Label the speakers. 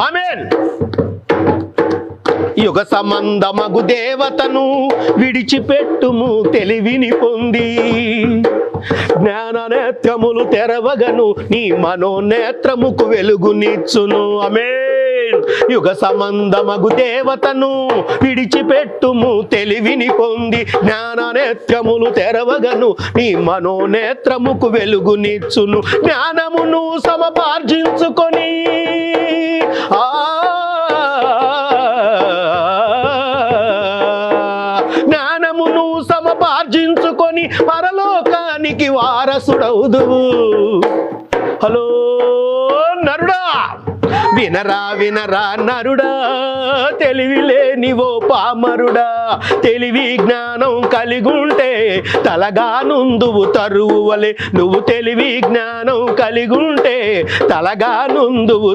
Speaker 1: ఆమేన్. యుగ సంబంధమగు దేవతను విడిచిపెట్టుము తెలివిని పొంది, జ్ఞాన నేత్రములు తెరవగను నీ మనోనేత్రముకు వెలుగునిచ్చును. ఆమేన్. యుగ సంబంధమగు దేవతను విడిచిపెట్టుము తెలివిని పొంది, జ్ఞాన నేత్రములు తెరవగను నీ మనోనేత్రముకు వెలుగునిచ్చును. జ్ఞానమును సమపార్జించుకొని జ్ఞానమును సమపార్జించుకొని పరలోకానికి వారసుడవుదువు. హలో నరుడా, వినరా వినరా నరుడా, తెలివి లేనివో పామరుడా, తెలివి జ్ఞానం కలిగుంటే తలగా నుందువు తరువు వలె. నువ్వు తెలివి జ్ఞానం కలిగుంటే తలగా నుందువు